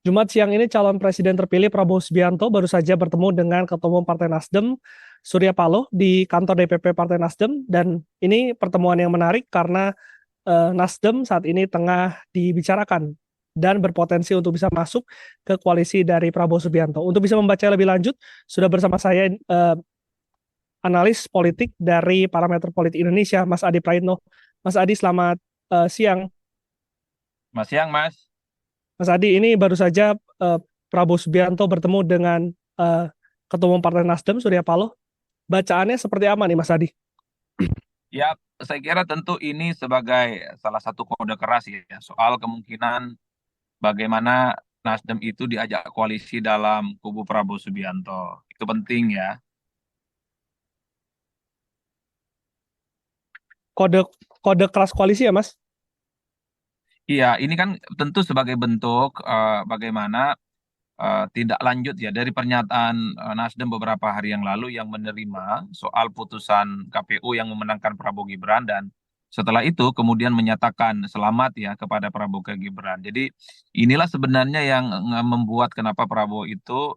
Jumat siang ini calon presiden terpilih Prabowo Subianto baru saja bertemu dengan Ketua Umum Partai Nasdem Surya Paloh di kantor DPP Partai Nasdem, dan ini pertemuan yang menarik karena Nasdem saat ini tengah dibicarakan dan berpotensi untuk bisa masuk ke koalisi dari Prabowo Subianto. Untuk bisa membaca lebih lanjut, sudah bersama saya analis politik dari Parameter Politik Indonesia, Mas Adi Praitno. Mas Adi, selamat siang. Mas siang, Mas. Mas Adi, ini baru saja eh, Prabowo Subianto bertemu dengan eh, Ketua Umum Partai Nasdem Surya Paloh. Bacaannya seperti apa nih, Mas Adi? Ya, saya kira tentu ini sebagai salah satu kode keras ya soal kemungkinan bagaimana Nasdem itu diajak koalisi dalam kubu Prabowo Subianto. Itu penting ya. Kode kode keras koalisi ya, Mas? Iya, ini kan tentu sebagai bentuk bagaimana tidak lanjut ya dari pernyataan Nasdem beberapa hari yang lalu yang menerima soal putusan KPU yang memenangkan Prabowo Gibran, dan setelah itu kemudian menyatakan selamat ya kepada Prabowo ke Gibran. Jadi inilah sebenarnya yang membuat kenapa Prabowo itu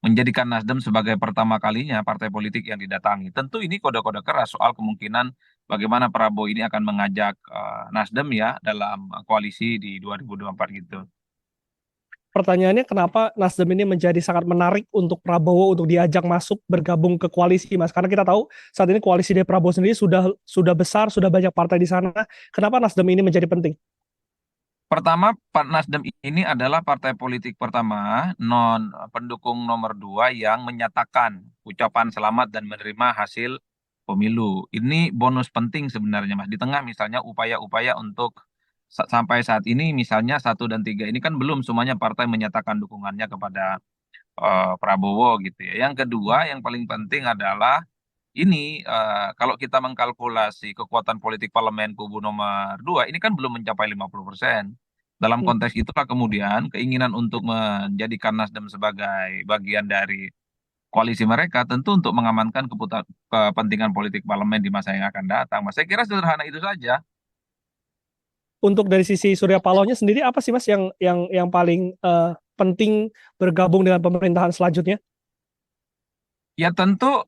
menjadikan Nasdem sebagai pertama kalinya partai politik yang didatangi. Tentu ini kode-kode keras soal kemungkinan bagaimana Prabowo ini akan mengajak Nasdem ya dalam koalisi di 2024 gitu. Pertanyaannya, kenapa Nasdem ini menjadi sangat menarik untuk Prabowo untuk diajak masuk bergabung ke koalisi, Mas? Karena kita tahu saat ini koalisi dari Prabowo sendiri sudah besar, sudah banyak partai di sana. Kenapa Nasdem ini menjadi penting? Pertama, Pak Nasdem ini adalah partai politik pertama non pendukung nomor dua yang menyatakan ucapan selamat dan menerima hasil pemilu. Ini bonus penting sebenarnya, Mas. Di tengah misalnya upaya-upaya untuk sampai saat ini misalnya satu dan tiga ini kan belum semuanya partai menyatakan dukungannya kepada Prabowo gitu ya. Yang kedua, yang paling penting adalah ini kalau kita mengkalkulasi kekuatan politik parlemen kubu nomor dua ini kan belum mencapai 50%. Dalam Hmm. konteks itulah kemudian keinginan untuk menjadikan Nasdem sebagai bagian dari koalisi mereka tentu untuk mengamankan kepentingan politik parlemen di masa yang akan datang. Mas, saya kira sederhana itu saja. Untuk dari sisi Surya Palohnya sendiri, apa sih, Mas, yang paling penting bergabung dengan pemerintahan selanjutnya? Ya tentu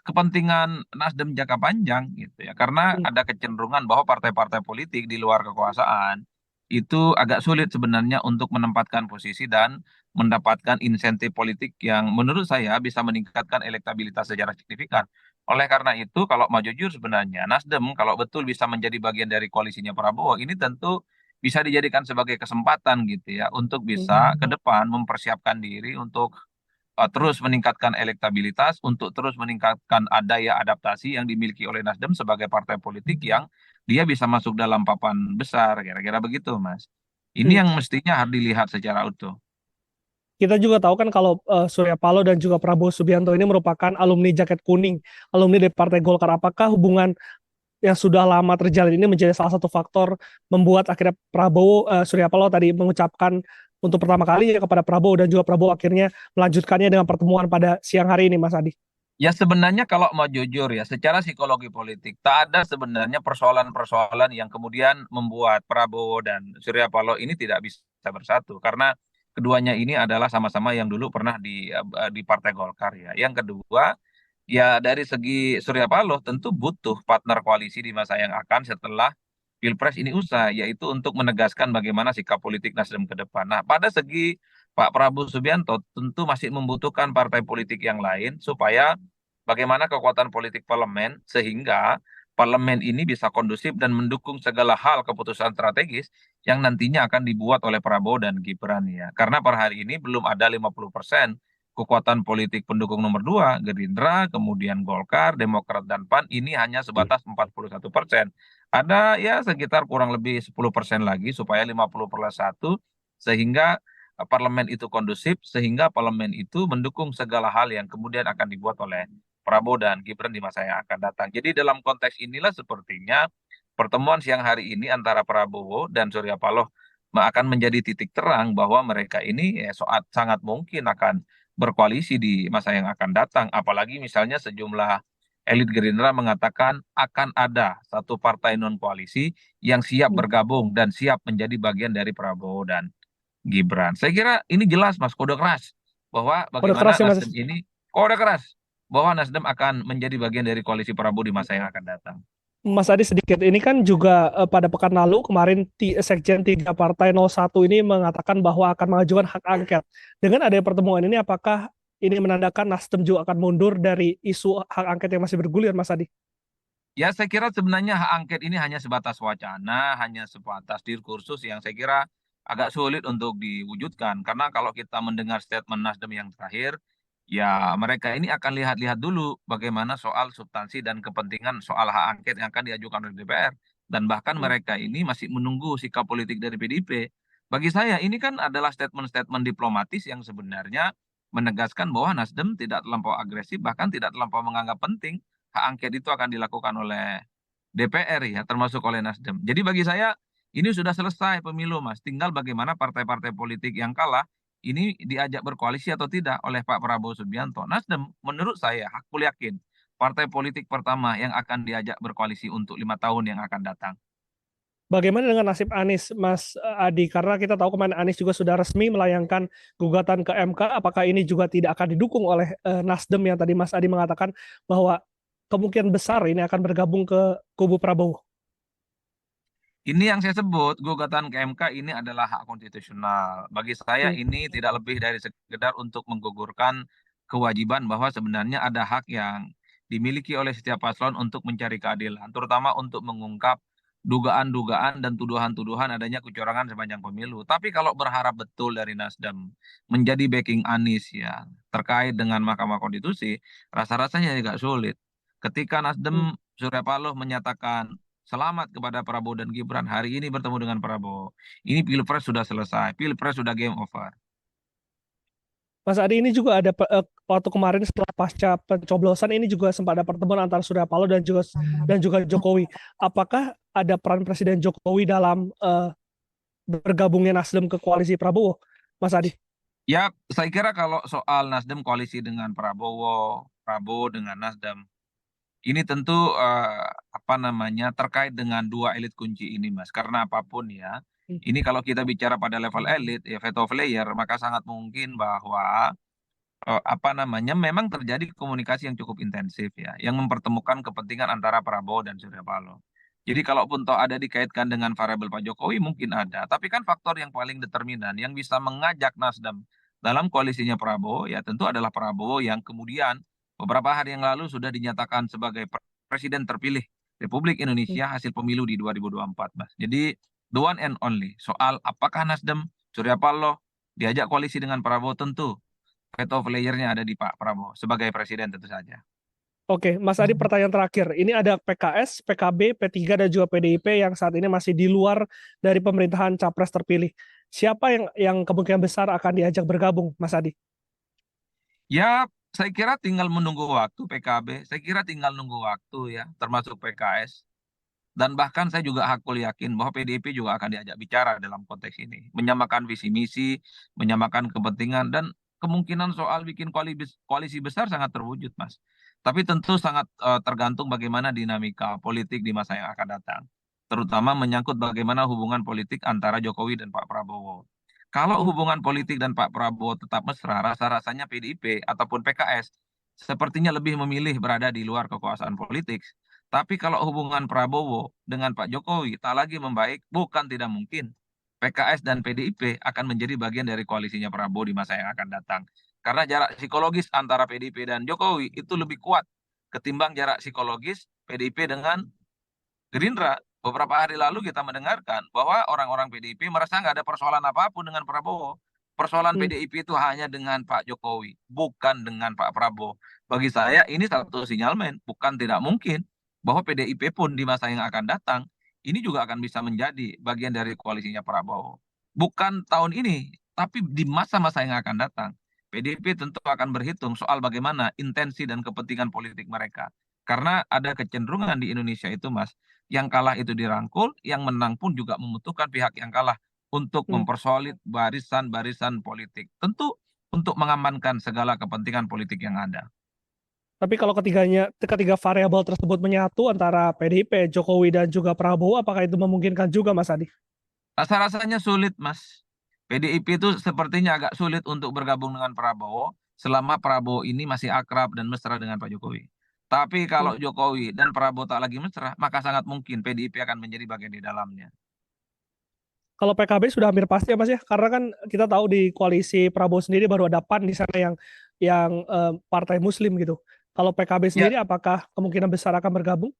kepentingan Nasdem jangka panjang gitu ya. Karena Hmm. ada kecenderungan bahwa partai-partai politik di luar kekuasaan itu agak sulit sebenarnya untuk menempatkan posisi dan mendapatkan insentif politik yang menurut saya bisa meningkatkan elektabilitas secara signifikan. Oleh karena itu, kalau mau jujur sebenarnya Nasdem kalau betul bisa menjadi bagian dari koalisinya Prabowo, ini tentu bisa dijadikan sebagai kesempatan gitu ya untuk bisa ke depan mempersiapkan diri untuk terus meningkatkan elektabilitas, untuk terus meningkatkan daya adaptasi yang dimiliki oleh Nasdem sebagai partai politik yang dia bisa masuk dalam papan besar, kira-kira begitu, Mas. Hmm. Ini yang mestinya harus dilihat secara utuh. Kita juga tahu kan kalau Surya Paloh dan juga Prabowo Subianto ini merupakan alumni jaket kuning, alumni dari Partai Golkar. Apakah hubungan yang sudah lama terjalin ini menjadi salah satu faktor membuat akhirnya Prabowo Surya Paloh tadi mengucapkan untuk pertama kali kepada Prabowo, dan juga Prabowo akhirnya melanjutkannya dengan pertemuan pada siang hari ini, Mas Adi? Ya sebenarnya kalau mau jujur ya, secara psikologi politik, tak ada sebenarnya persoalan-persoalan yang kemudian membuat Prabowo dan Surya Paloh ini tidak bisa bersatu. Karena keduanya ini adalah sama-sama yang dulu pernah di Partai Golkar ya. Yang kedua, ya dari segi Surya Paloh tentu butuh partner koalisi di masa yang akan setelah Pilpres ini usai, yaitu untuk menegaskan bagaimana sikap politik Nasdem ke depan. Nah, pada segi Pak Prabowo Subianto tentu masih membutuhkan partai politik yang lain supaya bagaimana kekuatan politik parlemen sehingga parlemen ini bisa kondusif dan mendukung segala hal keputusan strategis yang nantinya akan dibuat oleh Prabowo dan Gibran ya. Karena per hari ini belum ada 50% kekuatan politik pendukung nomor dua, Gerindra, kemudian Golkar, Demokrat, dan PAN ini hanya sebatas 41%. Ada ya sekitar kurang lebih 10% lagi supaya 50+1 sehingga parlemen itu kondusif, sehingga parlemen itu mendukung segala hal yang kemudian akan dibuat oleh Prabowo dan Gibran di masa yang akan datang. Jadi dalam konteks inilah sepertinya pertemuan siang hari ini antara Prabowo dan Surya Paloh akan menjadi titik terang bahwa mereka ini ya, sangat mungkin akan berkoalisi di masa yang akan datang. Apalagi misalnya sejumlah elit Gerindra mengatakan akan ada satu partai non koalisi yang siap bergabung dan siap menjadi bagian dari Prabowo dan Gibran. Saya kira ini jelas Mas, kode keras bahwa Kode bagaimana keras ya Mas. Nasdem ini kode keras bahwa Nasdem akan menjadi bagian dari koalisi Prabowo di masa yang akan datang. Mas Adi sedikit, ini kan juga pada pekan lalu kemarin Sekjen 3 Partai 01 ini mengatakan bahwa akan mengajukan hak angket. Dengan adanya pertemuan ini, apakah ini menandakan Nasdem juga akan mundur dari isu hak angket yang masih bergulir, Mas Adi? Ya, saya kira sebenarnya hak angket ini hanya sebatas wacana, hanya sebatas diskursus yang saya kira agak sulit untuk diwujudkan. Karena kalau kita mendengar statement Nasdem yang terakhir, ya mereka ini akan lihat-lihat dulu bagaimana soal substansi dan kepentingan soal hak angket yang akan diajukan oleh DPR. Dan bahkan Hmm. mereka ini masih menunggu sikap politik dari PDIP. Bagi saya ini kan adalah statement-statement diplomatis yang sebenarnya menegaskan bahwa Nasdem tidak terlampau agresif, bahkan tidak terlampau menganggap penting hak angket itu akan dilakukan oleh DPR ya, termasuk oleh Nasdem. Jadi bagi saya ini sudah selesai pemilu, Mas. Tinggal bagaimana partai-partai politik yang kalah ini diajak berkoalisi atau tidak oleh Pak Prabowo Subianto. Nasdem, menurut saya, hakul yakin, partai politik pertama yang akan diajak berkoalisi untuk 5 tahun yang akan datang. Bagaimana dengan nasib Anies, Mas Adi? Karena kita tahu kemarin Anies juga sudah resmi melayangkan gugatan ke MK. Apakah ini juga tidak akan didukung oleh Nasdem yang tadi Mas Adi mengatakan bahwa kemungkinan besar ini akan bergabung ke kubu Prabowo? Ini yang saya sebut gugatan ke MK ini adalah hak konstitusional. Bagi saya Hmm. ini tidak lebih dari sekedar untuk menggugurkan kewajiban bahwa sebenarnya ada hak yang dimiliki oleh setiap paslon untuk mencari keadilan, terutama untuk mengungkap dugaan-dugaan dan tuduhan-tuduhan adanya kecurangan sepanjang pemilu. Tapi kalau berharap betul dari Nasdem menjadi backing Anies ya terkait dengan Mahkamah Konstitusi, rasa-rasanya agak sulit. Ketika Hmm. Nasdem Surya Paloh menyatakan selamat kepada Prabowo dan Gibran. Hari ini bertemu dengan Prabowo. Ini Pilpres sudah selesai. Pilpres sudah game over. Mas Adi, ini juga ada waktu kemarin setelah pasca pencoblosan ini juga sempat ada pertemuan antara Surya Paloh dan juga Jokowi. Apakah ada peran Presiden Jokowi dalam bergabungnya Nasdem ke koalisi Prabowo, Mas Adi? Ya, saya kira kalau soal Nasdem koalisi dengan Prabowo, Prabowo dengan Nasdem, ini tentu apa namanya terkait dengan dua elit kunci ini, Mas. Karena apapun ya, Hmm. ini kalau kita bicara pada level elit, ya veto player, maka sangat mungkin bahwa apa namanya memang terjadi komunikasi yang cukup intensif ya, yang mempertemukan kepentingan antara Prabowo dan Surya Paloh. Jadi kalaupun toh ada dikaitkan dengan variabel Pak Jokowi mungkin ada, tapi kan faktor yang paling determinan yang bisa mengajak Nasdem dalam koalisinya Prabowo ya tentu adalah Prabowo yang kemudian beberapa hari yang lalu sudah dinyatakan sebagai presiden terpilih Republik Hmm. Indonesia hasil pemilu di 2024, Mas. Jadi the one and only soal apakah Nasdem Surya Paloh diajak koalisi dengan Prabowo tentu veto playernya ada di Pak Prabowo sebagai presiden tentu saja. Oke, Mas Adi, pertanyaan terakhir. Ini ada PKS, PKB, P3, dan juga PDIP yang saat ini masih di luar dari pemerintahan capres terpilih. Siapa yang kemungkinan besar akan diajak bergabung, Mas Adi? Ya, saya kira tinggal menunggu waktu PKB, saya kira tinggal nunggu waktu ya, termasuk PKS. Dan bahkan saya juga hakul yakin bahwa PDIP juga akan diajak bicara dalam konteks ini. Menyamakan visi misi, menyamakan kepentingan, dan kemungkinan soal bikin koalisi besar sangat terwujud, Mas. Tapi tentu sangat tergantung bagaimana dinamika politik di masa yang akan datang. Terutama menyangkut bagaimana hubungan politik antara Jokowi dan Pak Prabowo. Kalau Hmm. hubungan politik dan Pak Prabowo tetap mesra, rasa-rasanya PDIP ataupun PKS sepertinya lebih memilih berada di luar kekuasaan politik. Tapi kalau hubungan Prabowo dengan Pak Jokowi tak lagi membaik, bukan tidak mungkin PKS dan PDIP akan menjadi bagian dari koalisinya Prabowo di masa yang akan datang. Karena jarak psikologis antara PDIP dan Jokowi itu lebih kuat ketimbang jarak psikologis PDIP dengan Gerindra. Beberapa hari lalu kita mendengarkan bahwa orang-orang PDIP merasa nggak ada persoalan apapun dengan Prabowo. Persoalan Hmm. PDIP itu hanya dengan Pak Jokowi, bukan dengan Pak Prabowo. Bagi saya ini satu sinyalmen, bukan tidak mungkin bahwa PDIP pun di masa yang akan datang ini juga akan bisa menjadi bagian dari koalisinya Prabowo. Bukan tahun ini, tapi di masa-masa yang akan datang. PDIP tentu akan berhitung soal bagaimana intensi dan kepentingan politik mereka. Karena ada kecenderungan di Indonesia itu, Mas, yang kalah itu dirangkul, yang menang pun juga membutuhkan pihak yang kalah untuk Hmm. mempersolid barisan-barisan politik. Tentu untuk mengamankan segala kepentingan politik yang ada. Tapi kalau ketiga variabel tersebut menyatu antara PDIP, Jokowi, dan juga Prabowo, apakah itu memungkinkan juga, Mas Adi? Rasa-rasanya sulit, Mas. PDIP itu sepertinya agak sulit untuk bergabung dengan Prabowo selama Prabowo ini masih akrab dan mesra dengan Pak Jokowi. Tapi Hmm. kalau Jokowi dan Prabowo tak lagi mesra, maka sangat mungkin PDIP akan menjadi bagian di dalamnya. Kalau PKB sudah hampir pasti ya Mas ya, karena kan kita tahu di koalisi Prabowo sendiri baru ada PAN di sana yang partai Muslim gitu. Kalau PKB Ya, sendiri apakah kemungkinan besar akan bergabung?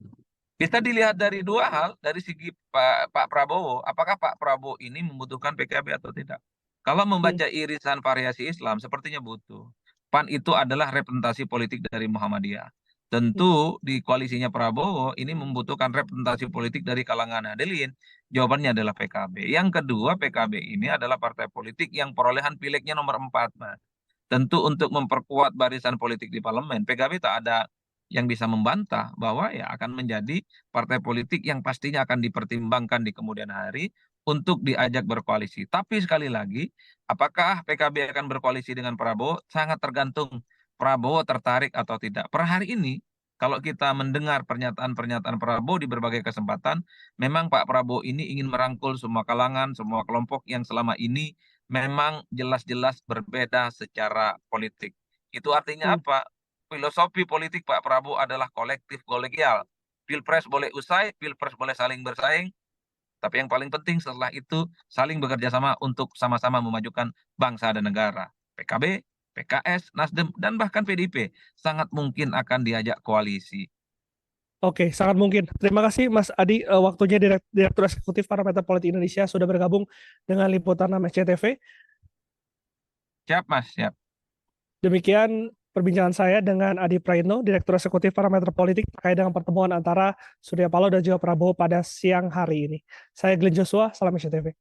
bisa dilihat dari dua hal, dari segi Pak Prabowo, apakah Pak Prabowo ini membutuhkan PKB atau tidak. Kalau Hmm. membaca irisan variasi Islam, sepertinya butuh. PAN itu adalah representasi politik dari Muhammadiyah. Hmm. Tentu di koalisinya Prabowo ini membutuhkan representasi politik dari kalangan Nahdlin. Jawabannya adalah PKB. Yang kedua, PKB ini adalah partai politik yang perolehan pileknya nomor 4, Mas. Tentu untuk memperkuat barisan politik di parlemen, PKB tak ada yang bisa membantah bahwa ya akan menjadi partai politik yang pastinya akan dipertimbangkan di kemudian hari untuk diajak berkoalisi. Tapi sekali lagi, apakah PKB akan berkoalisi dengan Prabowo sangat tergantung Prabowo tertarik atau tidak. Per hari ini, kalau kita mendengar pernyataan-pernyataan Prabowo di berbagai kesempatan, memang Pak Prabowo ini ingin merangkul semua kalangan, semua kelompok yang selama ini memang jelas-jelas berbeda secara politik. Itu artinya Hmm. apa? Filosofi politik Pak Prabowo adalah kolektif kolegial. Pilpres boleh usai, pilpres boleh saling bersaing, tapi yang paling penting setelah itu saling bekerja sama untuk sama-sama memajukan bangsa dan negara. PKB, PKS, Nasdem, dan bahkan PDIP sangat mungkin akan diajak koalisi. Oke, sangat mungkin. Terima kasih Mas Adi, waktunya Direktur Eksekutif Parameter Politik Indonesia sudah bergabung dengan Liputan 6 SCTV. Siap, Mas, siap. Demikian perbincangan saya dengan Adi Praitno, Direktur Eksekutif Parameter Politik terkait dengan pertemuan antara Surya Paloh dan juga Prabowo pada siang hari ini. Saya Glenn Joshua, salam SCTV.